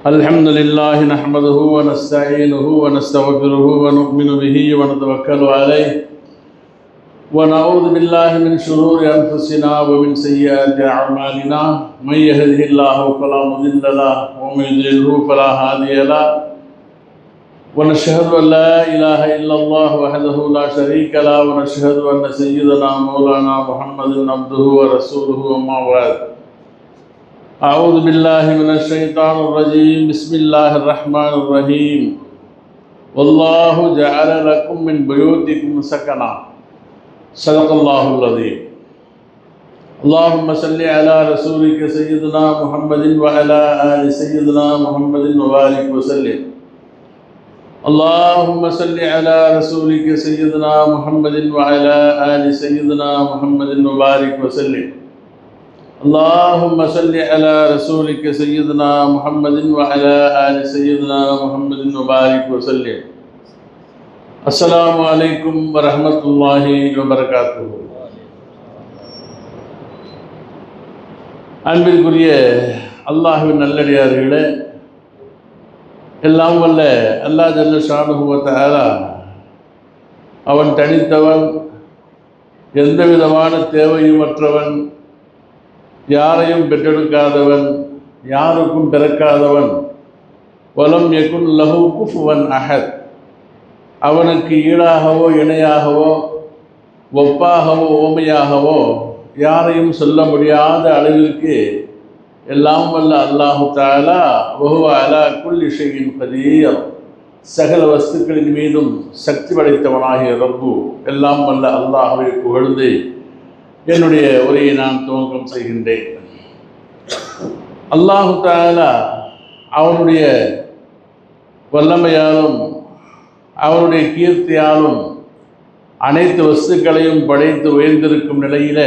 الحمد لله نحمده ونستعينه ونستغفره ونؤمن به ونتوكل عليه ونعوذ بالله من شرور أنفسنا ومن سيئات أعمالنا من يهده الله فلا مضل له ومن يضلله فلا هادي له ونشهد أن لا إله إلا الله وحده لا شريك له ونشهد أن سيدنا مولانا محمد عبده ورسوله أما بعد أعوذ بالله من الشيطان الرجيم بسم الله الرحمن الرحيم والله جعل لكم من بيوتكم سكنا صدق الله العظيم اللهم صل على رسولك سيدنا محمد وعلى آل سيدنا محمد وبارك وسلم اللهم صل على رسولك سيدنا محمد وعلى آل سيدنا محمد وبارك وسلم اللهم صل على رسولك سيدنا محمد وعلى آل سيدنا محمد وبارك وسلم السلام عليكم ورحمة الله وبركاته. அன்பிற்குரிய அல்லாஹ்வின் நல்லடியார்களே, எல்லாம் வல்ல அல்லாஹ் ஜல்ல ஷானுஹு வ தஆலா அவன் தனித்தவன், எந்த விதமான தேவையுமற்றவன், யாரையும் பெற்றெடுக்காதவன், யாருக்கும் பிறக்காதவன், வலம் யகுன் லஹு குஃபுவன் அஹத், அவனுக்கு ஈடாகவோ இணையாகவோ ஒப்பாகவோ ஓமையாகவோ யாரையும் சொல்ல முடியாத அளவிற்கு எல்லாம் வல்ல அல்லாஹு தஆலா வஹுவ அலா குல்லி ஷைஇன் கதீர், சகல வஸ்துக்களின் மீதும் சக்தி படைத்தவனாகிய ரப்பு எல்லாம் வல்ல அல்லாஹ்வை புகழ்ந்து என்னுடைய உரையை நான் துவக்கம் செய்கின்றேன். அல்லாஹு தஆலா அவனுடைய வல்லமையாலும் அவனுடைய கீர்த்தியாலும் அனைத்து வஸ்துக்களையும் படைத்து உயர்ந்திருக்கும் நிலையில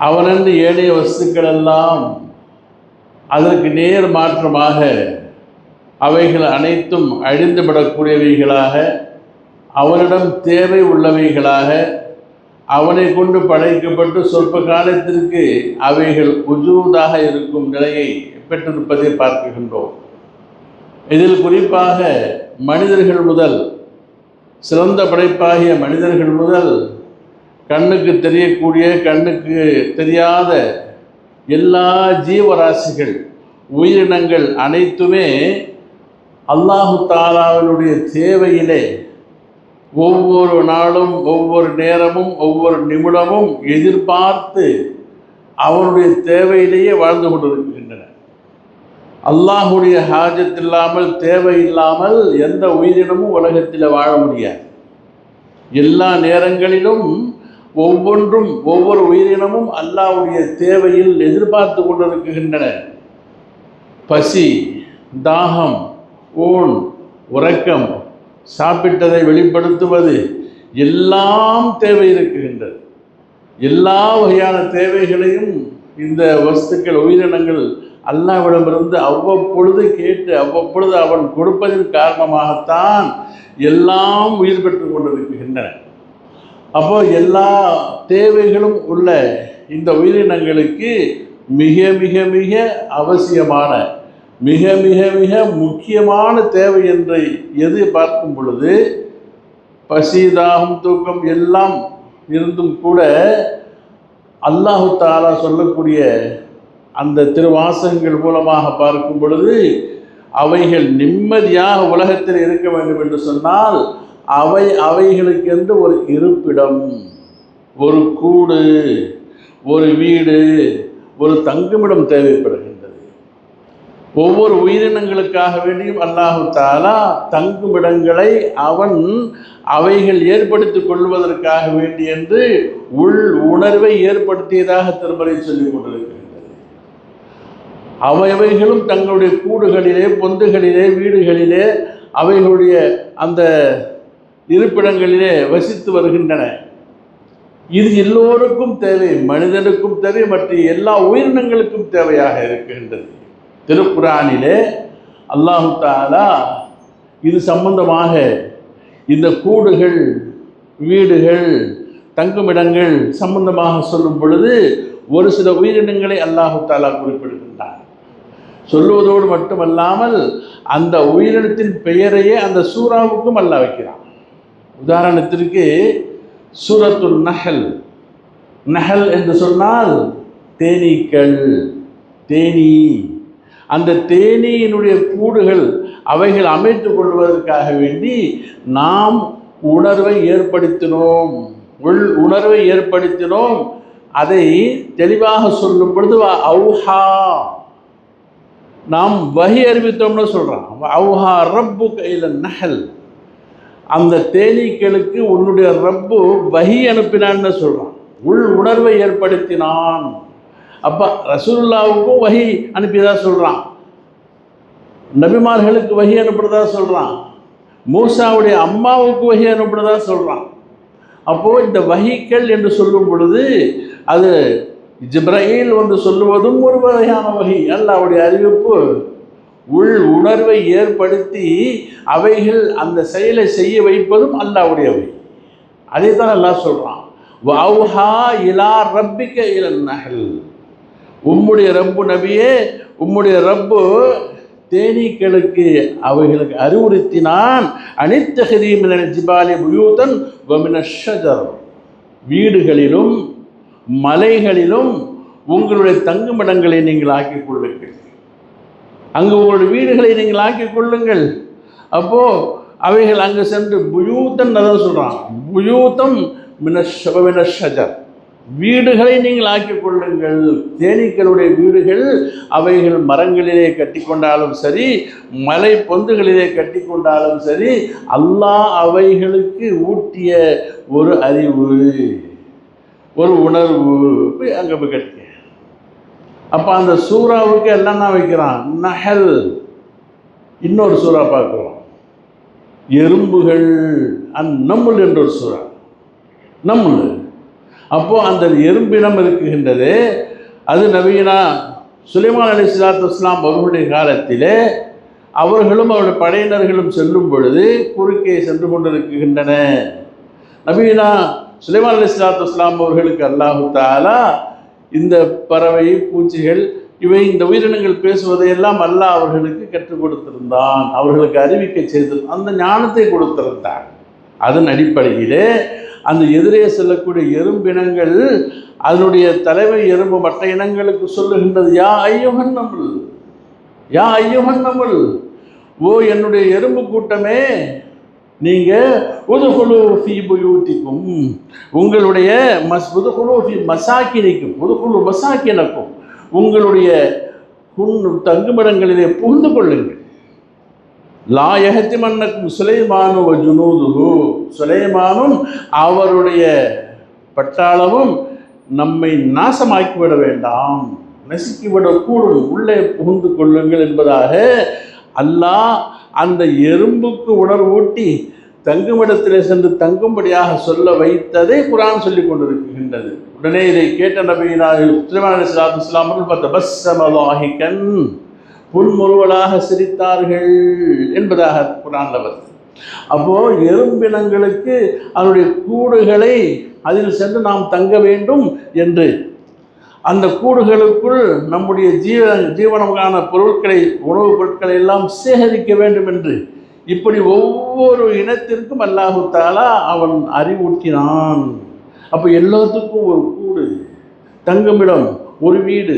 அவனன்று ஏனைய வஸ்துக்கள் எல்லாம் அதற்கு நேர் மாற்றமாக அவைகள் அனைத்தும் அழிந்துவிடக்கூடியவைகளாக, அவனிடம் தேவை உள்ளவைகளாக, அவனை கொண்டு படைக்கப்பட்டு சொற்ப காலத்திற்கு அவைகள் உஜூதாக இருக்கும் நிலையை பெற்றிருப்பதை பார்க்கின்றோம். இதில் குறிப்பாக மனிதர்கள் முதல், சிறந்த படைப்பாகிய மனிதர்கள் முதல், கண்ணுக்கு தெரியக்கூடிய கண்ணுக்கு தெரியாத எல்லா ஜீவராசிகள் உயிரினங்கள் அனைத்துமே அல்லாஹு தஆலாவினுடைய தேவையிலே ஒவ்வொரு நாளும் ஒவ்வொரு நேரமும் ஒவ்வொரு நிமிடமும் எதிர்பார்த்து அவனுடைய தேவையிலேயே வாழ்ந்து கொண்டிருக்கின்றன. அல்லாஹுடைய ஹாஜத் இல்லாமல், தேவை இல்லாமல் எந்த உயிரினமும் உலகத்தில் வாழ முடியாது. எல்லா நேரங்களிலும் ஒவ்வொன்றும் ஒவ்வொரு உயிரினமும் அல்லாஹ்வுடைய தேவையில் எதிர்பார்த்து கொண்டிருக்கின்றன. பசி, தாகம், ஊன், உறக்கம், சாப்பிட்டதை வெளிப்படுத்துவது எல்லாம் தேவை இருக்கின்றது. எல்லா வகையான தேவைகளையும் இந்த வஸ்துக்கள் உயிரினங்கள் அல்லாஹ்விடமிருந்து அவ்வப்பொழுது கேட்டு அவ்வப்பொழுது அவன் கொடுப்பதன் காரணமாகத்தான் எல்லாம் உயிர் பெற்று கொண்டிருக்கின்றன. அப்போ எல்லா தேவைகளும் உள்ள இந்த உயிரினங்களுக்கு மிக மிக மிக அவசியமான, மிக மிக மிக முக்கியமான தேவை என்று எது பார்க்கும் பொழுது, பசி, தாகம், தூக்கம் எல்லாம் இருந்தும் கூட அல்லாஹு தஆலா சொல்லக்கூடிய அந்த திருவாசகங்கள் மூலமாக பார்க்கும் பொழுது அவைகள் நிம்மதியாக உலகத்தில் இருக்க வேண்டும் என்று சொன்னால் அவைகளுக்கென்று ஒரு இருப்பிடம், ஒரு கூடு, ஒரு வீடு, ஒரு தங்குமிடம் தேவைப்படுகின்றது. ஒவ்வொரு உயிரினங்களுக்காக வேண்டியும் அல்லாஹு தஆலா தங்குமிடங்களை அவன் அவைகள் ஏற்படுத்திக் கொள்வதற்காக வேண்டி என்று உள் உணர்வை ஏற்படுத்தியதாக திருமறை சொல்லிக் கொண்டிருக்கின்றது. அவைகளும் தங்களுடைய கூடுகளிலே, பொந்துகளிலே, வீடுகளிலே, அவைகளுடைய அந்த இருப்பிடங்களிலே வசித்து வருகின்றன. இது எல்லோருக்கும் தேவை, மனிதனுக்கும் தேவை, மற்ற எல்லா உயிரினங்களுக்கும் தேவையாக இருக்கின்றது. திருக்குர்ஆனிலே அல்லாஹு தஆலா இது சம்பந்தமாக இந்த கூடுகள், வீடுகள், தங்குமிடங்கள் சம்பந்தமாக சொல்லும் பொழுது ஒரு சில உயிரினங்களை அல்லாஹு தஆலா குறிப்பிடுகின்றார். சொல்லுவதோடு மட்டுமல்லாமல் அந்த உயிரினத்தின் பெயரையே அந்த சூறாவுக்கும் அல்லாஹ் வைக்கிறான். உதாரணத்திற்கு சூரத்துல் நஹல். நஹல் என்று சொன்னால் தேனீக்கள், தேனீ. அந்த தேனீயினுடைய கூடுகள் அவைகள் அமைத்து கொள்வதற்காக வேண்டி நாம் உணர்வை ஏற்படுத்தினோம், உணர்வை ஏற்படுத்தினோம். அதை தெளிவாக சொல்லும் பொழுது அவுஹா, நாம் வஹி அறிவித்தோம்னு சொல்கிறான். அவுஹா ரப்பு கைல நஹல், அந்த தேனீக்களுக்கு உன்னுடைய ரப்பு வஹி அனுப்பினான்னு சொல்கிறான், உள் உணர்வை ஏற்படுத்தினான். அப்போ ரசூலுல்லாவுக்கும் வஹி அனுப்பியதா சொல்கிறான், நபிமார்களுக்கு வஹி அனுப்புறதா சொல்கிறான், மூசாவுடைய அம்மாவுக்கு வஹி அனுப்புறதா சொல்கிறான். அப்போது இந்த வஹிக்கள் என்று சொல்லும் பொழுது அது ஜிப்ரீல் வந்து சொல்லுவதும் ஒரு வகையான வஹி. அல்லாஹ்வுடைய அறிவிப்பு உள் உணர்வை ஏற்படுத்தி அவைகள் அந்த செயலை செய்ய வைப்பதும் அல்லாஹ்வுடைய வஹி. அதே தான் அல்லாஹ் சொல்கிறான், வஅவ்ஹா இலா ரப்பிக இலன் நஹல், உம்முடைய ரப்பு நபியே, உம்முடைய ரப்பு தேனீக்களுக்கு அவைகளுக்கு அறிவுறுத்தினான், அனித்தஹதி மினல் ஜிபாலி புயூதன் வ மினஷ் ஷஜர், வீடுகளிலும் மலைகளிலும் உங்களுடைய தங்குமிடங்களை நீங்கள் ஆக்கிக் கொள்ளுங்கள், அங்கு உங்களுடைய வீடுகளை நீங்கள் ஆக்கிக் கொள்ளுங்கள். அப்போது அவைகள் அங்கு சென்று புயூத்தன் தான் சொல்கிறான், புயூத்தம் மினஷ் ஷஜர், வீடுகளை நீங்கள் ஆக்கிக் கொள்ளுங்கள். தேனீக்களுடைய வீடுகள் அவைகள் மரங்களிலே கட்டி கொண்டாலும் சரி, மலை பொந்துகளிலே கட்டி கொண்டாலும் சரி, அல்லாஹ் அவைகளுக்கு ஊட்டிய ஒரு அறிவு, ஒரு உணர்வு போய் அங்கே போய் கட்டிக்க. அப்போ அந்த சூறாவுக்கு எல்லாம் நான் வைக்கிறான் நஹல். இன்னொரு சூறா பார்க்குறோம், எறும்புகள், அந்நம்முல் என்ற ஒரு சூறா, நம்முல். அப்போது அந்த எறும்பினம் இருக்குகின்றது, அது நபியினா சுலைமான் அலைஹிஸ்ஸலாத்து வஸ்ஸலாம் அவர்களுடைய காலத்திலே அவர்களும் அவருடைய படையினர்களும் செல்லும் பொழுது குறுக்கே சென்று கொண்டிருக்கின்றன. நபியினா சுலைமான் அலைஹிஸ்ஸலாத்து வஸ்ஸலாம் அவர்களுக்கு அல்லாஹு தஆலா இந்த பறவை, பூச்சிகள், இவை இந்த உயிரினங்கள் பேசுவதையெல்லாம் அல்லாஹ் அவர்களுக்கு கற்றுக் கொடுத்திருந்தான், அவர்களுக்கு அறிவிக்க செய்து அந்த ஞானத்தை கொடுத்திருந்தான். அதன் அடிப்படையிலே அந்த எதிரே செல்லக்கூடிய எறும்பினங்கள் அதனுடைய தலைமை எறும்பு மற்ற இனங்களுக்கு சொல்லுகின்றது, யா ஐயுஹன் நமுல், யா ஐயுஹன் நமுல், ஓ என்னுடைய எறும்பு கூட்டமே, நீங்கள் உதுகுலு ஃபீ புயூத்திக்கும், உங்களுடைய உதுகுலு ஃபீ மசாக்கினிக்கும், உதுகுலு மசாக்கினக்கும், உங்களுடைய தங்குமிடங்களிலே புகுந்து கொள்ளுங்கள். லா யஹ்திமன்னக்கும் சுலைமானு வ ஜுனூதுஹு, சுலைமானும் அவருடைய பட்டாளமும் நம்மை நாசமாக்கிவிட வேண்டாம், நசுக்கிவிடக்கூடும், உள்ளே புகுந்து கொள்ளுங்கள் என்பதாக அல்லாஹ் அந்த எறும்புக்கு உணர்வூட்டி தங்குமிடத்திலே சென்று தங்கும்படியாக சொல்ல வைத்ததை குர்ஆன் சொல்லிக் கொண்டிருக்கின்றது. உடனே இதை கேட்ட நபியினார் சுலைமான் அலைஹிஸ்ஸலாத்து வஸ்ஸலாம் அவர்கள் ஃபதபஸ்ஸம லாஹிகன், புன்முறுவலாக சிரித்தார்கள் என்பதாக குர்ஆன்ல வருது. அப்போது எறும்பினங்களுக்கு அதனுடைய கூடுகளை அதில் சென்று நாம் தங்க வேண்டும் என்று, அந்த கூடுகளுக்குள் நம்முடைய ஜீவனமான பொருட்களை, உணவுப் பொருட்களை எல்லாம் சேகரிக்க வேண்டும் என்று, இப்படி ஒவ்வொரு இனத்திற்கும் அல்லாஹு தஆலா அவன் அறிவூட்டினான். அப்போ எல்லாத்துக்கும் ஒரு கூடு, தங்குமிடம், ஒரு வீடு,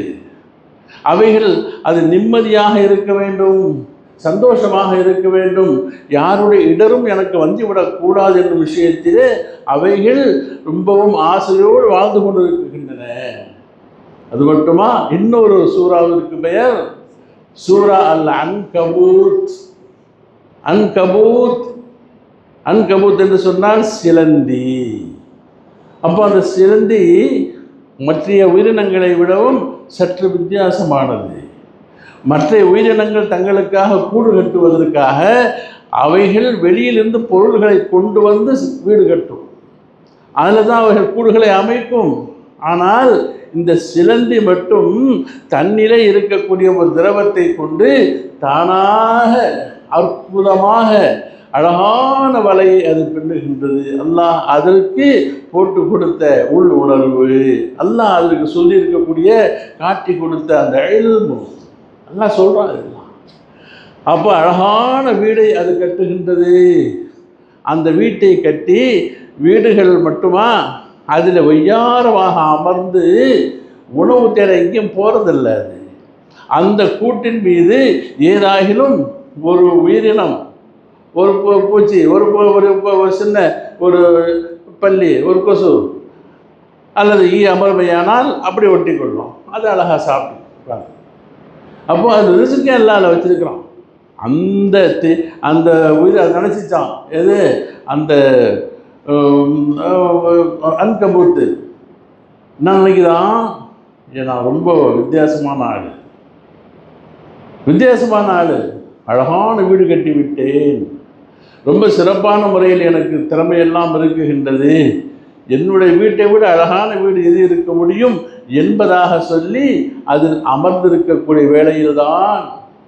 அவைகள் அது நிம்மதியாக இருக்க வேண்டும், சந்தோஷமாக இருக்க வேண்டும், யாருடைய இடரும் எனக்கு வந்துவிடக்கூடாது என்ற விஷயத்திலே அவைகள் ரொம்பவும் ஆசையோடு வாழ்ந்து கொண்டிருக்கின்றன. அது மட்டுமா, இன்னொரு சூறாவிற்கு பெயர் சூரா அல் அன்கபூத். அன்கபூத், அன்கபூத் என்று சொன்னால் சிலந்தி. அப்போ அந்த சிலந்தி மற்ற உயிரினங்களை விடவும் சற்று வித்தியாசமானது. மற்ற உயிரினங்கள் தங்களுக்காக கூடு கட்டுவதற்காக அவைகள் வெளியிலிருந்து பொருள்களை கொண்டு வந்து வீடு கட்டும், அதில் தான் அவைகள் கூடுகளை அமைக்கும். ஆனால் இந்த சிலந்தி மட்டும் தன்னிலே இருக்கக்கூடிய ஒரு திரவத்தை கொண்டு தானாக அற்புதமாக அழகான வலையை அது பின்னுகின்றது. அல்லாஹ் அதற்கு போட்டு கொடுத்த உள் உணர்வு, அல்லாஹ் அதற்கு சொல்லியிருக்கக்கூடிய காட்டி கொடுத்த அந்த இல்மு, அல்லாஹ் சொல்கிறான். அப்போ அழகான வீடை அது கட்டுகின்றது. அந்த வீட்டை கட்டி வீடுகள் மட்டுமா, அதில் ஒய்யாரமாக அமர்ந்து உணவு தேட எங்கேயும் போகிறதில்ல. அது அந்த கூட்டின் மீது ஏதாகிலும் ஒரு உயிரினம், ஒரு பூச்சி, ஒரு சின்ன ஒரு பல்லி, ஒரு கொசு அல்லது ஈ அமர்மையானால் அப்படி ஒட்டி கொள்ளும். அது அழகாக சாப்பிட்டு. அப்போ அது ரிஸ்க்கே அல்லாஹ் வச்சிருக்கிறான். அந்த அந்த உயிரை அது நினச்சிச்சான். எது? அந்த அன்கபூத்து என்ன நினைக்கிறான்? நான் ரொம்ப வித்தியாசமான ஆள், அழகான வீடு கட்டி விட்டேன், ரொம்ப சிறப்பான முறையில் எனக்கு திறமையெல்லாம் இருக்குகின்றது, என்னுடைய வீட்டை விட அழகான வீடு எது இருக்க முடியும் என்பதாக சொல்லி அதில் அமர்ந்திருக்கக்கூடிய வேளையில்தான்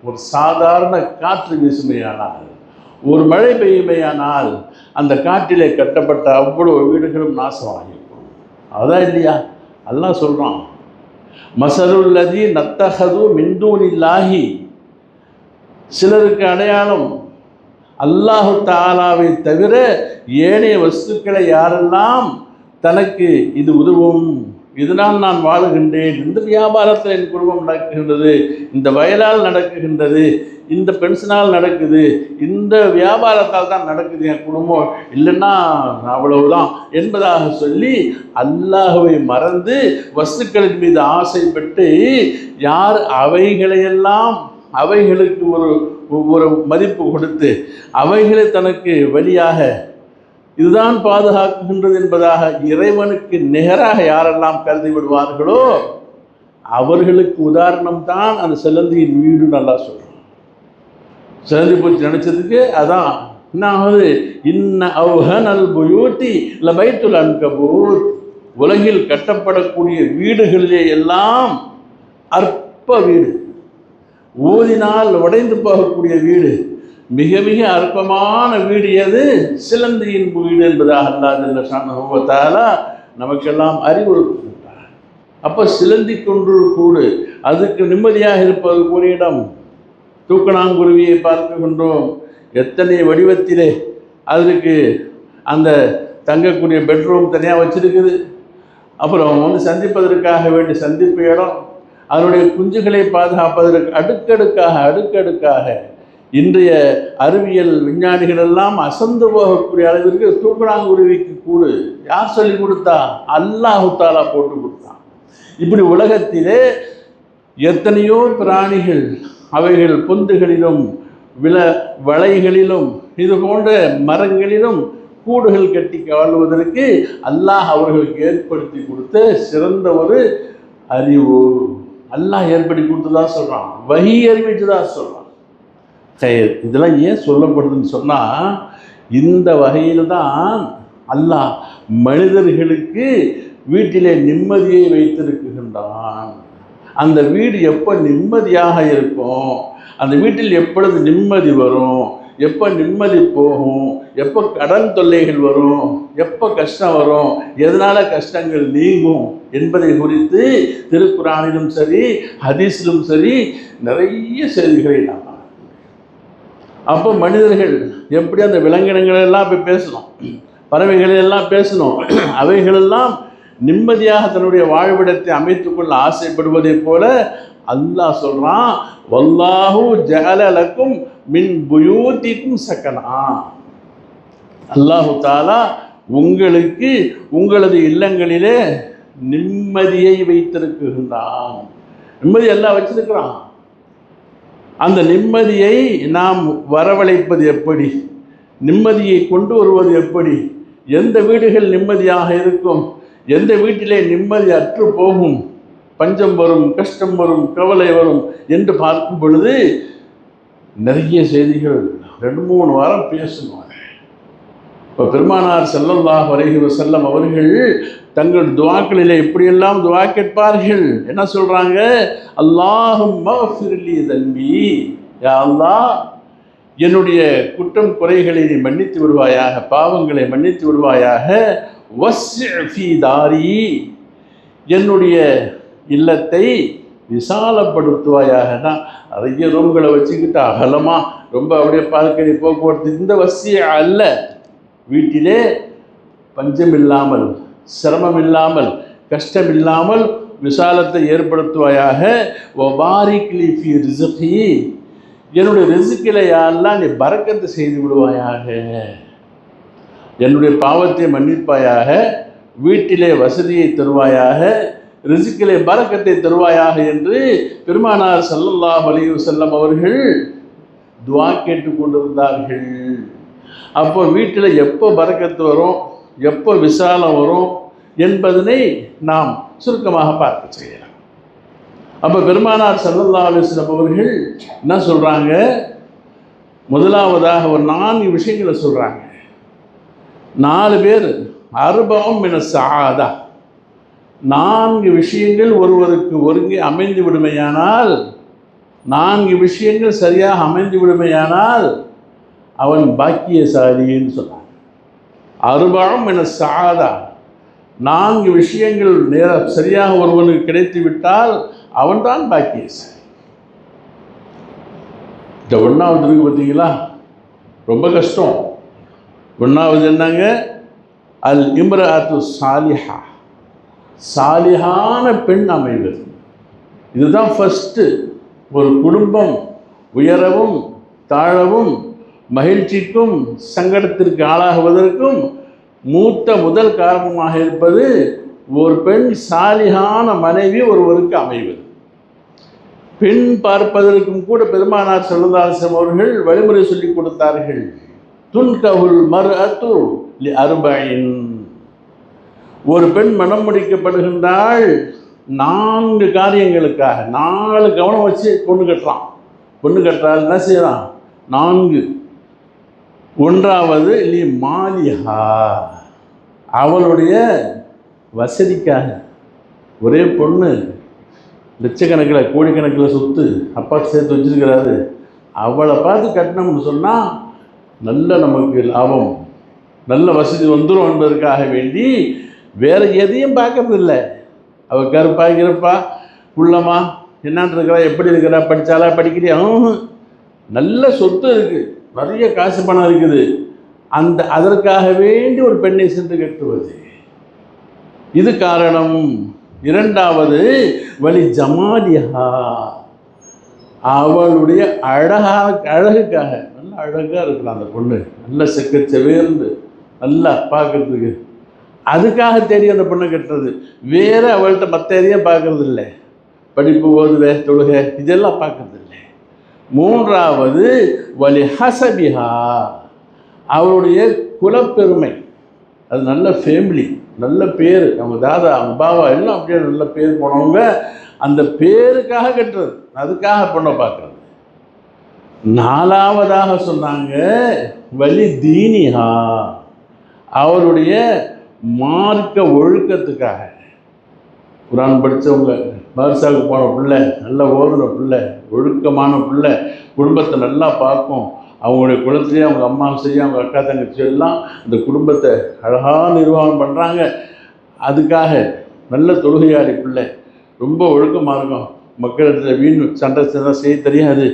ஒரு சாதாரண காற்று வீசுமையானால், ஒரு மழை பெய்யுமையானால் அந்த காட்டிலே கட்டப்பட்ட அவ்வளவு வீடுகளும் நாசமாகிருக்கும். அதான் இல்லையா? அல்லாஹ் சொல்கிறான், மஸலுல்லதி நத்தஹது மின் தூனில்லாஹி. சிலருக்கு அடையாளம் அல்லாஹு தஆலாவை தவிர ஏனைய வஸ்துக்களை யாரெல்லாம் தனக்கு இது உதவும், இதனால் நான் வாழுகின்றேன், இந்த வியாபாரத்தில் என் குடும்பம் நடக்குகின்றது, இந்த வயலால் நடக்குகின்றது, இந்த பென்ஷனால் நடக்குது, இந்த வியாபாரத்தால் தான் நடக்குது என் குடும்பம், இல்லைன்னா அவ்வளவுதான் என்பதாக சொல்லி அல்லாஹுவை மறந்து வஸ்துக்களின் மீது ஆசைப்பட்டு யார் அவைகளையெல்லாம் அவைகளுக்கு ஒரு மதிப்பு கொடுத்து அவைகளை தனக்கு வழியாக இதுதான் பாதுகாக்கின்றது என்பதாக இறைவனுக்கு நிகராக யாரெல்லாம் கருதி விடுவார்களோ அவர்களுக்கு உதாரணம் தான் அந்த சிலந்தியின் வீடு. நல்லா சொல்கிறோம். சிலந்தி பூச்சி நினைச்சதுக்கு அதான் என்ன ஆகுது? இன்ன அவ்ஹனல் புயூத்தி லபைத்துல் அன்கபூத். உலகில் கட்டப்படக்கூடிய வீடுகளிலே எல்லாம் அற்ப வீடு, ஊதினால் உடைந்து போகக்கூடிய வீடு, மிக மிக அற்பமான வீடு எது? சிலந்தியின் வீடு என்பதாக அல்லாஹ் ஜல்ல ஷானஹு தஆலா நமக்கெல்லாம் அறிவுறுத்துகின்றார். அப்போ சிலந்தி கொன்று கூடு, அதுக்கு நிம்மதியாக இருப்பது ஒரு இடம். தூக்கணாங்குருவியை பார்க்கின்றோம், எத்தனை வடிவத்திலே அதற்கு அந்த தங்கக்கூடிய பெட்ரூம் தனியாக வச்சிருக்குது. அப்புறம் சந்திப்பதற்காக வேண்டி சந்திப்பு இடம், அதனுடைய குஞ்சுகளை பாதுகாப்பதற்கு அடுக்கடுக்காக இன்றைய அறிவியல் விஞ்ஞானிகள் எல்லாம் அசந்து போகக்கூடிய அளவிற்கு தூக்கணாங்குருவிக்கு கூடு யார் சொல்லி கொடுத்தா? அல்லாஹு தஆலா போட்டு கொடுத்தான். இப்படி உலகத்திலே எத்தனையோ பிராணிகள் அவைகள் பொந்துகளிலும் வளைகளிலும் இது போன்ற மரங்களிலும் கூடுகள் கட்டி வாழ்வதற்கு அல்லாஹ் அவர்களுக்கு ஏற்படுத்தி கொடுத்த சிறந்த ஒரு அறிவு அல்லாஹ் ஏற்படுத்தி கொடுத்துதான் சொல்கிறான், வஹி அறிவித்து தான் சொல்கிறான். இதெல்லாம் ஏன் சொல்லப்படுதுன்னு சொன்னால், இந்த வகையில் தான் அல்லாஹ் மனிதர்களுக்கு வீட்டிலே நிம்மதியை வைத்திருக்கின்றான். அந்த வீடு எப்போ நிம்மதியாக இருக்கும், அந்த வீட்டில் எப்பொழுது நிம்மதி வரும், எப்போ நிம்மதி போகும், எப்போ கடன் தொல்லைகள் வரும், எப்போ கஷ்டம் வரும், எதனால் கஷ்டங்கள் நீங்கும் என்பதை குறித்து திருக்குரானிலும் சரி ஹதீஸிலும் சரி நிறைய செய்திகளை நாம். அப்போ மனிதர்கள் எப்படி அந்த விலங்கினங்களெல்லாம் போய் பேசணும், பறவைகளெல்லாம் பேசணும், அவைகளெல்லாம் நிம்மதியாக தன்னுடைய வாழ்விடத்தை அமைத்துக்கொள்ள ஆசைப்படுவதை போல அல்லாஹ் சொல்கிறான், வல்லாஹு ஜஅல லக்கும் மின் புயூதிக்கும் சக்கனா. அல்லாஹு தஆலா உங்களுக்கு உங்களது இல்லங்களிலே நிம்மதியை வைத்திருக்கின்றான். நிம்மதி எல்லாம் வச்சிருக்கிறான். அந்த நிம்மதியை நாம் வரவழைப்பது எப்படி, நிம்மதியை கொண்டு வருவது எப்படி, எந்த வீடுகள் நிம்மதியாக இருக்கும், எந்த வீட்டிலே நிம்மதி அற்று போகும், பஞ்சம் வரும், கஷ்டம் வரும், கவலை வரும் என்று பார்க்கும் பொழுது நிறைய செய்திகள் 2-3 வாரம் பேசணும். இப்போ பெருமானார் ஸல்லல்லாஹு அலைஹி வஸல்லம் அவர்கள் தங்கள் துஆக்களிலே எப்படியெல்லாம் துஆ கேட்பார்கள். என்ன சொல்கிறாங்க? அல்லாஹும்ம ஃபிர்லி தன்பி, யா அல்லாஹ் என்னுடைய குற்றம் குறைகளை நீ மன்னித்து விடுவாயாக, பாவங்களை மன்னித்து விடுவாயாக. வஸ்ஸி ஃபீ தாரி, என்னுடைய இல்லத்தை விசாலப்படுத்துவாயாக. தான் நிறைய ரூம்களை வச்சுக்கிட்டு அகலமாக ரொம்ப அப்படியே பால்கனி போக்குவரத்து இந்த வசதியை அல்ல. வீட்டிலே பஞ்சம் இல்லாமல், சிரமம் இல்லாமல், கஷ்டம் இல்லாமல் விசாலத்தை ஏற்படுத்துவாயாக. வபாரிக் லி ஃபீ ரிஸ்கி, என்னுடைய ரிஸ்கில யாரெல்லாம் நீ பரக்கத்தை செய்து விடுவாயாக, என்னுடைய பாவத்தை மன்னிப்பாயாக, வீட்டிலே வசதியை தருவாயாக, ரிஸ்கிலே பரக்கத்தை தருவாயாக என்று பெருமானார் ஸல்லல்லாஹு அலைஹி வஸல்லம் அவர்கள் துஆ கேட்டுக்கொண்டிருந்தார்கள். அப்போ வீட்டில் எப்போ பரக்கத்து வரும், எப்போ விசாலம் வரும் என்பதனை நாம் சுருக்கமாக பார்க்க செய்யலாம். அப்போ பெருமானார் ஸல்லல்லாஹு அலைஹி வஸல்லம் அவர்கள் என்ன சொல்கிறாங்க, முதலாவதாக ஒரு 4 விஷயங்களை சொல்கிறாங்க. 4 பேர் அர்பஉம் மின ஸஆதா, 4 விஷயங்கள் ஒருவருக்கு ஒருங்கே அமைந்து விடுமையானால், 4 விஷயங்கள் சரியாக அமைந்து விடுமையானால் அவன் பாக்கியசாலின்னு சொன்னான். அர்பஉம் மின ஸஆதா, 4 விஷயங்கள் சரியாக ஒருவனுக்கு கிடைத்து விட்டால் அவன்தான் பாக்கியசாலி. இந்த 1வது இருக்கு பார்த்தீங்களா, ரொம்ப கஷ்டம். 1வது என்னங்க, அல் இம்ரஅத்து சாலிஹா, சாலிஹான பெண் அமைவது. இதுதான் ஃபஸ்ட்டு. ஒரு குடும்பம் உயரவும் தாழவும் மகிழ்ச்சிக்கும் சங்கடத்திற்கு ஆளாகுவதற்கும் முதல் காரணமாக இருப்பது ஒரு பெண் சாலிஹான மனைவி ஒருவருக்கு அமைவது. பெண் பார்ப்பதற்கும் கூட பெருமானார் ஸல்லல்லாஹு அலைஹி வஸல்லம் அவர்கள் வழிமுறை சொல்லிக் கொடுத்தார்கள். துன்கஹுல் மர்அத்து லி அர்பஇன், ஒரு பெண் மனம் முடிக்கப்படுகின்றாள் 4 காரியங்களுக்காக. 4 கவனம் வச்சு பொண்ணு கட்டுறான். பொண்ணு கட்டுறாள் என்ன செய்யறான்? 4. 1வது லி மாலிஹா, அவளுடைய வசதிக்காக. ஒரே பொண்ணு, லட்சக்கணக்கில் கோடிக்கணக்கில் சொத்து அப்பா சேர்த்து வச்சிருக்கிறாரு, அவளை பார்த்து கட்டணம்னு சொன்னால் நல்ல நமக்கு லாபம், நல்ல வசதி வந்துடும் என்பதற்காக வேண்டி வேறு எதையும் பார்க்கறதில்லை. அவள் கருப்பா கிருப்பா குள்ளமா என்னான் இருக்கிறா, எப்படி இருக்கிறா, படித்தாலா படிக்கிறியா, நல்ல சொத்து இருக்குது, நிறைய காசு பணம் இருக்குது, அதற்காக வேண்டி ஒரு பெண்ணை சென்று கட்டுவது இது காரணம். 2வது வலி ஜமாலிஹா, அவளுடைய அழகுக்காக. நல்ல அழகாக இருக்கலாம் அந்த பொண்ணு, நல்ல செக்கச்செவேர்ந்து நல்லா பார்க்கறதுக்கு, அதுக்காக தேடி அந்த பொண்ணை கட்டுறது. வேறு அவள்கிட்ட மற்ற எதையும் பார்க்கறது இல்லை, படிப்பு ஓதுவே தொழுகை இதெல்லாம் பார்க்கறது இல்லை. 3வது வலி ஹசபிஹா, அவருடைய குலப்பெருமை, அது நல்ல ஃபேமிலி, நல்ல பேர், அவங்க தாதா அவங்க பாவா எல்லாம் அப்படியே நல்ல பேர் போனவங்க, அந்த பேருக்காக கட்டுறது, அதுக்காக பொண்ணை பார்க்குறது. 4வதாக சொன்னாங்க வலி தீனிஹா, அவருடைய மார்க்க ஒழுக்கத்துக்காக. குரான் படித்தவங்க, மதரசாவுக்கு போன பிள்ளை, நல்லா ஓதுன பிள்ளை, ஒழுக்கமான பிள்ளை, குடும்பத்தை நல்லா பார்க்கும், அவங்களுடைய குலத்திலே அவங்க அம்மா சரி அவங்க அக்கா தங்கச்சி எல்லாம் அந்த குடும்பத்தை அழகாக நிர்வாகம் பண்ணுறாங்க. அதுக்காக நல்ல தொழுகையாளி பிள்ளை, ரொம்ப ஒழுக்கமாக இருக்கும், மக்களிடத்தில் வீண் சண்டை செய்ய தெரியாது,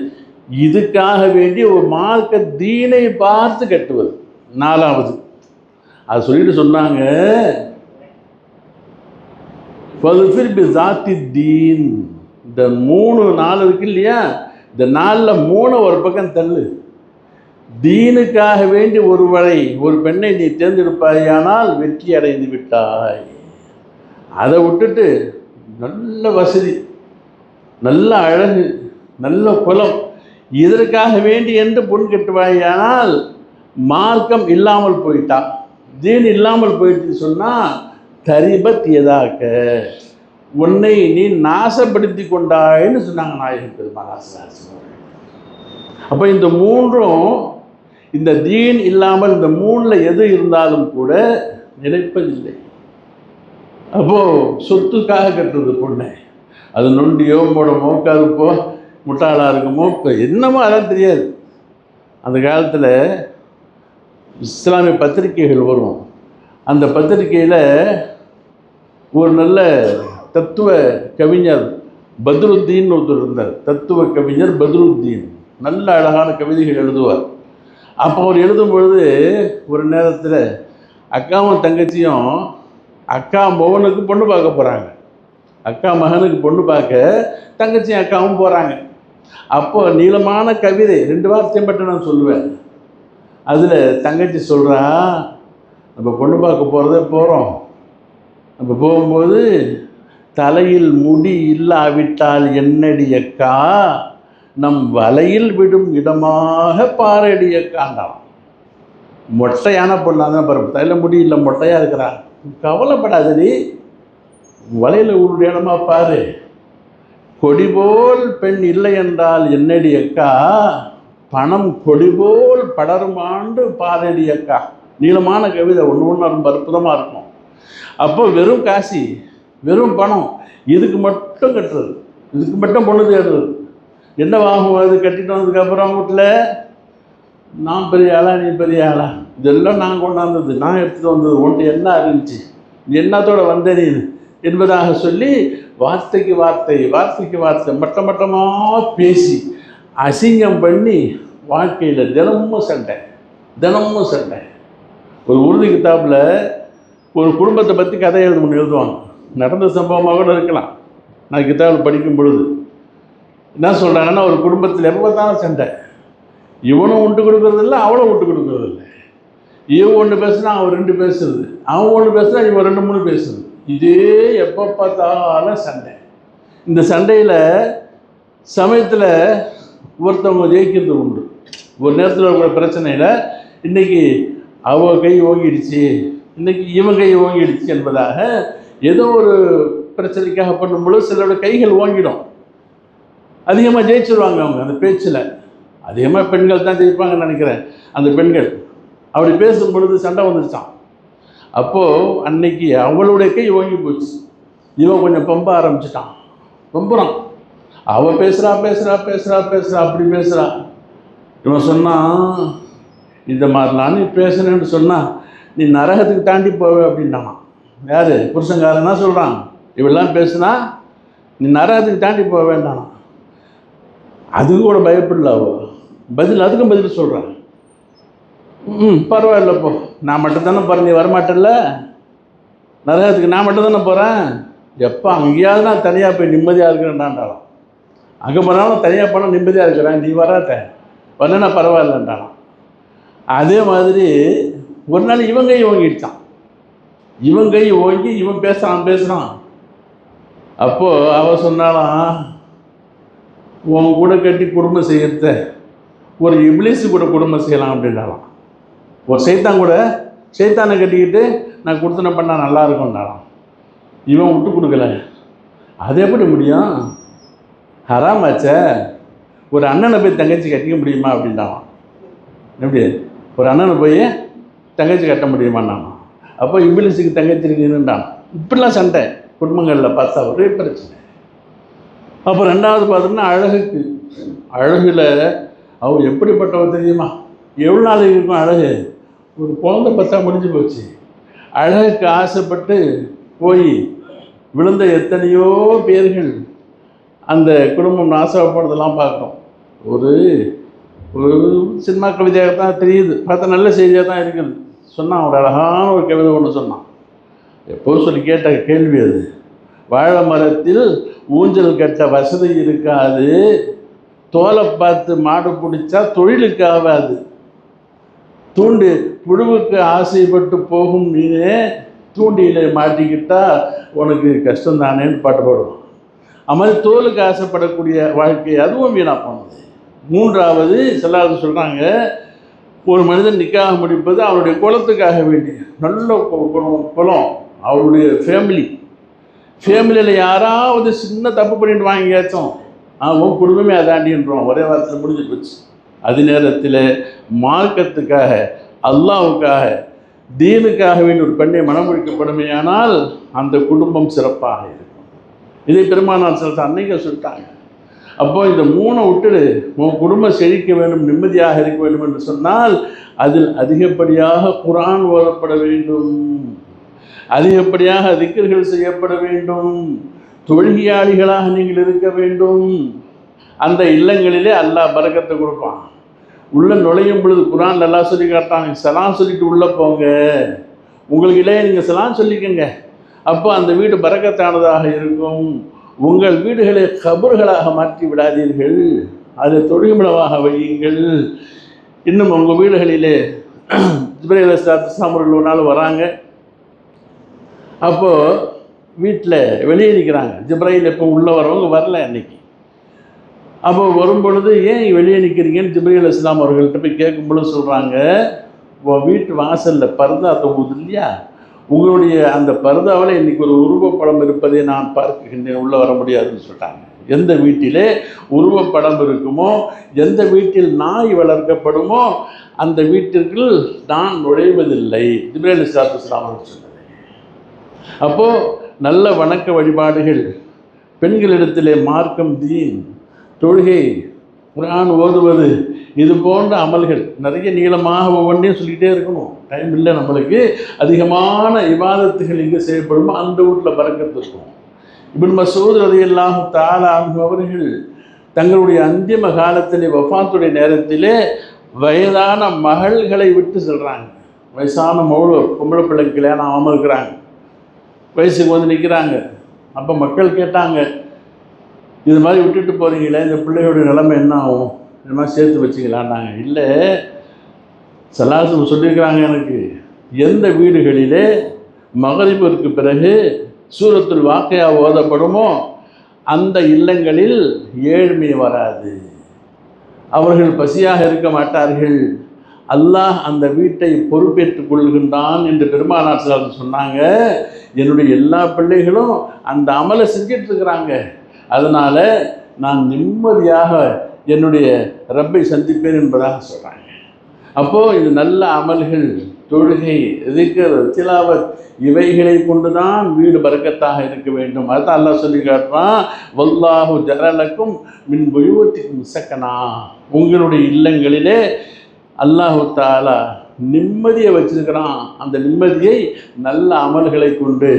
இதுக்காக வேண்டி ஒரு மார்க்க தீனை பார்த்து கட்டுவது 4வது. அது சொல்லிட்டு சொன்னாங்க தீன். இந்த 3 4 இருக்கு இல்லையா, இந்த 4ல் 3 ஒரு பக்கம் தள்ளு. தீனுக்காக வேண்டி ஒரு பெண்ணை நீ தேர்ந்தெடுப்பாயானால் வெற்றி அடைந்து விட்டாய். அதை விட்டுட்டு நல்ல வசதி, நல்ல அழகு, நல்ல குலம், இதற்காக வேண்டி என்று பொன் கட்டுவாயானால் மார்க்கம் இல்லாமல் போயிட்டா, தீன் இல்லாமல் போயிட்டு சொன்னால் தரிபத் எதாக்க, உன்னை நீ நாசப்படுத்தி கொண்டாயின்னு சொன்னாங்க நாயகம் பெருமானார். அப்போ இந்த 3ம், இந்த தீன் இல்லாமல் இந்த 3ல் எது இருந்தாலும் கூட நிலைப்பதில்லை. அப்போது சொத்துக்காக கட்டுறது பொண்ணை, அது நொண்டியோ மூடமோ கருப்போ முட்டாளாக இருக்குமோ என்னமோ அதெல்லாம் தெரியாது. அந்த காலத்தில் இஸ்லாமிய பத்திரிகைகள் வரும், அந்த பத்திரிகையில் ஒரு நல்ல தத்துவ கவிஞர் பத்ருத்தீன் ஒருத்தர் இருந்தார், தத்துவ கவிஞர் பத்ருத்தீன். நல்ல அழகான கவிதைகள் எழுதுவார். அப்போ அவர் எழுதும் பொழுது ஒரு நேரத்தில் அக்காவும் தங்கச்சியும் அக்கா மகனுக்கு பொண்ணு பார்க்க போகிறாங்க. அக்கா மகனுக்கு பொண்ணு பார்க்க தங்கச்சியும் அக்காவும் போகிறாங்க. அப்போ நீளமான கவிதை 2 வார்த்தையும் மட்டும் நான் சொல்லுவேன். அதில் தங்கச்சி சொல்கிறா, நம்ம பொண்ணு பார்க்க போகிறதே போகிறோம், நம்ம போகும்போது தலையில் முடி இல்லாவிட்டால் என்னடி அக்கா, நம் வலையில் விடும் இடமாக பாரடி அக்காண்டாம். மொட்டையான பொண்ணாக தான் பாரு, தலையில் முடி இல்லை, மொட்டையாக இருக்கிறான். கவலைப்படாதடி, வலையில் விடும் இடமா பாரு. கொடிபோல் பெண் இல்லை என்றால் என்னடி அக்கா, பணம் கொடிபோல் படருமாண்டு பாரடி அக்கா. நீளமான கவிதை, ஒன்று ரொம்ப அற்புதமாக இருக்கும். அப்போ வெறும் காசி, வெறும் பணம், இதுக்கு மட்டும் கட்டுறது, இதுக்கு மட்டும் பொண்ணு தேடுறது. என்ன வாங்கும் அது கட்டிட்டு வந்ததுக்கப்புறம் வீட்டில் நான் பெரிய ஆளா நீ பெரிய ஆளா, இதெல்லாம் நான் கொண்டாந்தது, நான் எடுத்துகிட்டு வந்தது, உன்ட்டு என்ன இருந்துச்சு, என்னத்தோட வந்த நீ என்பதாக சொல்லி வார்த்தைக்கு வார்த்தை வார்த்தைக்கு வார்த்தை மட்டமாக பேசி அசிங்கம் பண்ணி வாழ்க்கையில் தினமும் சண்டை, தினமும் சண்டை. ஒரு உறுதி கிதாப்பில் ஒரு குடும்பத்தை பற்றி கதை எழுதுவாங்க. நடந்த சம்பவமாக கூட இருக்கலாம். நான் கிதாபில் படிக்கும் பொழுது என்ன சொல்கிறாங்கன்னா, ஒரு குடும்பத்தில் எப்போ தான் சண்டை, இவனும் விட்டு கொடுக்குறதில்ல, அவளும் விட்டு கொடுக்குறதில்ல. இவன் ஒன்று பேசுனா அவன் 2 பேசுறது, அவன் ஒன்று பேசுனா இவன் 2 3 பேசுறது. இதே எப்போ பார்த்தாலும் சண்டை. இந்த சண்டையில் சமயத்தில் ஒருத்தவங்க ஜெயிக்கிறது உண்டு. ஒரு நேரத்தில் இருக்கிற பிரச்சனையில் இன்றைக்கி அவள் கை ஓங்கிடுச்சு, இன்றைக்கி இவன் கை ஓங்கிடுச்சு என்பதாக ஏதோ ஒரு பிரச்சனைக்காக பண்ணும்பொழுது சிலரோட கைகள் ஓங்கிடும். அதிகமாக ஜெயிச்சிருவாங்க அவங்க அந்த பேச்சில். அதிகமாக பெண்கள் தான் ஜெயிப்பாங்கன்னு நினைக்கிறேன். அந்த பெண்கள் அப்படி பேசும் பொழுது சண்டை வந்துருச்சான். அப்போது அன்னைக்கு அவளுடைய கை ஓங்கி போச்சு. இவன் கொஞ்சம் பம்ப ஆரம்பிச்சிட்டான், பம்புறான். அவள் பேசுகிறா பேசுகிறா பேசுகிறா பேசுகிறா அப்படி பேசுகிறா. இவன் சொன்னான், இந்த மாதிரிலாம் நீ பேசுனேன்னு சொன்னால் நீ நரகத்துக்கு தாண்டி போவே அப்படின்னான். யார்? புருஷங்காரனா சொல்கிறான். இவெல்லாம் பேசுனா நீ நரகத்துக்கு தாண்டி போக வேண்டானா. அதுக்கு கூட பயப்படல அவள். அதுக்கும் பதில் சொல்கிறான். பரவாயில்லப்போ, நான் மட்டும்தானே போகிறேன், நீ வரமாட்டேல்ல நரகத்துக்கு, நான் மட்டும் தானே போகிறேன். எப்போ அங்கேயாவது நான் தனியாக போய் நிம்மதியாக இருக்கிறேன்டாண்டாலும், அங்கே போனாலும் தனியாக போனால் நிம்மதியாக இருக்கிறேன், நீ வராட்ட வரலன்னா பரவாயில்லன்றான். அதே மாதிரி ஒரு நாள் இவன் கை ஓங்கிடுச்சான். இவன் கை ஓங்கி இவன் பேசுகிறான். அப்போது அவள் சொன்னாலாம், உன் கூட கட்டி குடும்பம் செய்யறத ஒரு இப்லீஸு கூட குடும்பம் செய்யலாம் அப்படின்னாலாம். ஒரு சைத்தானை கட்டிக்கிட்டு நான் கொடுத்தன பண்ணால் நல்லா இருக்கும்னாலாம். இவன் விட்டு கொடுக்கல. அது எப்படி முடியும்? ஹராமாச்ச. ஒரு அண்ணனை போய் தங்கச்சி கட்டிக்க முடியுமா அப்படின்னாலாம். எப்படி ஒரு அண்ணனை போய் தங்கச்சி கட்ட முடியுமான்னான். அப்போ இப்லீஸுக்கு தங்கச்சி இருக்குன்னுட்டான். இப்படிலாம் சண்டை குடும்பங்களில் பார்த்தா ஒரே பிரச்சனை. அப்போ 2வது பார்த்தோம்னா அழகில் அவள் எப்படிப்பட்டவள் தெரியுமா? எவ்வளோ நாளைக்கு இருக்கும் அழகு? ஒரு குழந்தை பார்த்தா முடிஞ்சு போச்சு. அழகுக்கு ஆசைப்பட்டு போய் விழுந்த எத்தனையோ பேர்கள் அந்த குடும்பம் நாசப்படுறதெல்லாம் பார்க்குறோம். ஒரு சினிமா கவிதையாக தான் தெரியுது, பார்த்தா நல்ல செய்தியாக தான் இருக்குது. சொன்னான் ஒரு அழகான ஒரு கவிதை ஒன்று சொன்னான். எப்போது சொல்லி கேட்ட கேள்வி அது. வாழை மரத்தில் ஊஞ்சல் கட்ட வசதி இருக்காது, தோலை பார்த்து மாடு பிடிச்சா தொழிலுக்கு ஆகாது, தூண்டு புழுவுக்கு ஆசைப்பட்டு போகும் நீனே தூண்டியில் மாட்டிக்கிட்டா உனக்கு கஷ்டம் தானேன்னு பாட்டு பாடுவோம். அது மாதிரி தோலுக்கு ஆசைப்படக்கூடிய வாழ்க்கை அதுவும் வீணாக போனது. 3வது சிலர் சொல்கிறாங்க, ஒரு மனிதன் நிக்காக முடிப்பது அவருடைய குலத்துக்காக வேண்டி. நல்ல குலம், அவருடைய ஃபேமிலியில் யாராவது சின்ன தப்பு பண்ணிட்டு வாங்கியாச்சும் அவன் குடும்பமே அதாண்டின்றோம், ஒரே வாரத்தில் முடிஞ்சு போச்சு. அது நேரத்தில் மார்க்கத்துக்காக, அல்லாஹ்வுக்காக, தீனுக்காக வேண்டி ஒரு பெண்ணை மனமொழிக்கப்படுமையானால் அந்த குடும்பம் சிறப்பாக இருக்கும். இதை பெருமானார் சொல்லிட்டு அன்னைக்கு சொல்லிட்டாங்க. அப்போ இந்த 3 விட்டுடு, உன் குடும்பம் செழிக்க வேண்டும், நிம்மதியாக இருக்க வேண்டும் என்று சொன்னால் அதில் அதிகப்படியாக குர்ஆன் ஓதப்பட வேண்டும், அதிகப்படியாக திக்ர்கள் செய்யப்பட வேண்டும், தொழுகையாளிகளாக நீங்கள் இருக்க வேண்டும். அந்த இல்லங்களிலே அல்லாஹ் பரக்கத்தை கொடுப்பான். உள்ளே நுழையும் பொழுது குர்ஆன்ல அல்லாஹ் சொல்லி காட்டாங்க, சலாம் சொல்லிட்டு உள்ளே போங்க, உங்களுக்கு இல்லையே நீங்கள் சலாம் சொல்லிக்கங்க, அப்போ அந்த வீடு பரக்கத்தானதாக இருக்கும். உங்கள் வீடுகளை கபர்களாக மாற்றி விடாதீர்கள், அதில் தொழுகைமிடமாக வையுங்கள். இன்னும் உங்கள் வீடுகளிலே ஜிப்ரீல் அலைஹிஸ்ஸலாம் அவர்கள் ஒரு நாள் வராங்க. அப்போது வீட்டில் வெளியே நிற்கிறாங்க. ஜிப்ரீல் எப்போ உள்ளே வரவங்க வரல அன்னைக்கு. அப்போ வரும் பொழுது ஏன் வெளியே நிற்கிறீங்கன்னு ஜிப்ரீல் அலைஹிஸ்ஸலாம் அவர்கள்ட்ட போய் கேட்கும் பொழுது சொல்கிறாங்க, வீட்டு வாசலில் பர்தா தொங்குது இல்லையா, உங்களுடைய அந்த பர்தாவில் இன்றைக்கி ஒரு உருவப்படம் இருப்பதை நான் பார்க்கின்றேன், உள்ளே வர முடியாதுன்னு சொல்லிட்டாங்க. எந்த வீட்டிலே உருவப்படம் இருக்குமோ, எந்த வீட்டில் நாய் வளர்க்கப்படுமோ அந்த வீட்டிற்குள் நான் நுழைவதில்லை, ஜிப்ரீல் அலைஹிஸ்ஸலாம் அவர்கள் சொன்னது. அப்போது நல்ல வணக்க வழிபாடுகள், பெண்களிடத்திலே மார்க்கம், தீன், தொழுகை, குர்ஆன் ஓதுவது, இது போன்ற அமல்கள் நிறைய நீளமாக ஒவ்வொன்றையும் சொல்லிகிட்டே இருக்கணும், டைம் இல்லை நம்மளுக்கு. அதிகமான இபாதத்துகள் எங்கே செய்யப்படுமோ அந்த வீட்டில் பரக்கத்து இருக்கும். இப்னு மஸ்ஊத் ரலியல்லாஹு தஆலா அன்ஹு அவர்கள் தங்களுடைய அந்திம காலத்திலே, வஃபாத்துடைய நேரத்திலே வயதான மகள்களை விட்டு செல்கிறாங்க. வயசான பொம்பளை பிள்ளைக்கு கல்யாணம் ஆகாமல் இருக்கிறாங்க, வயசுக்கு வந்து நிற்கிறாங்க. அப்போ மக்கள் கேட்டாங்க, இது மாதிரி விட்டுட்டு போகிறீங்களே, இந்த பிள்ளையோடைய நிலைமை என்ன ஆகும், இந்த மாதிரி சேர்த்து வச்சிங்களான்னாங்க. இல்லை, ஸல்லல்லாஹு சொல்லியிருக்கிறாங்க, எனக்கு எந்த வீடுகளிலே மகரிபிற்கு பிறகு சூரத்துல் வாக்கியா ஓதப்படுமோ அந்த இல்லங்களில் ஏழ்மை வராது, அவர்கள் பசியாக இருக்க மாட்டார்கள், அல்லாஹ் அந்த வீட்டை பொறுப்பேற்றுக் கொள்கின்றான் என்று பெருமானார் ஸல்லல்லாஹு சொன்னாங்க. என்னுடைய எல்லா பிள்ளைகளும் அந்த அமலை செஞ்சிட்ருக்கிறாங்க, அதனால் நான் நிம்மதியாக என்னுடைய ரப்பை சந்திப்பேன் என்பதாக சொல்கிறாங்க. அப்போது இது நல்ல அமல்கள், தொழுகை, திக்ர், திலாவத், இவைகளை கொண்டு தான் வீடு பரக்கத்தாக இருக்க வேண்டும். அதுதான் அல்லாஹ் சொல்லி காட்டுறான், வல்லாஹு ஜஅலக்கும் மின் புயூத்திக்கும் சக்கனா, உங்களுடைய இல்லங்களிலே அல்லாஹு தஆலா நிம்மதியை வச்சிருக்கிறான். அந்த நிம்மதியை நல்ல அமல்களை கொண்டு,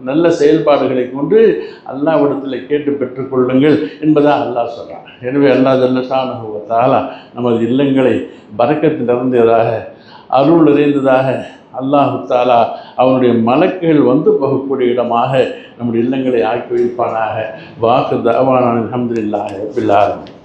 நல்ல செயல்பாடுகளை கொண்டு அல்லாஹ்விடத்தில் கேட்டு பெற்றுக்கொள்ளுங்கள் என்பதாக அல்லாஹ் சொல்கிறான். எனவே அல்லாஹ் ஜல்ல ஷானஹு வ தஆலா நமது இல்லங்களை பரக்கத்து நிறைந்ததாக, அருள் நிறைந்ததாக, அல்லாஹு தஆலா அவனுடைய மலக்குகள் வந்து போகக்கூடிய இடமாக நம்முடைய இல்லங்களை ஆக்கி வைப்பானாக. வாக்கு தஅவானா அல்ஹம்துலில்லாஹி ரப்பில் ஆலமீன்.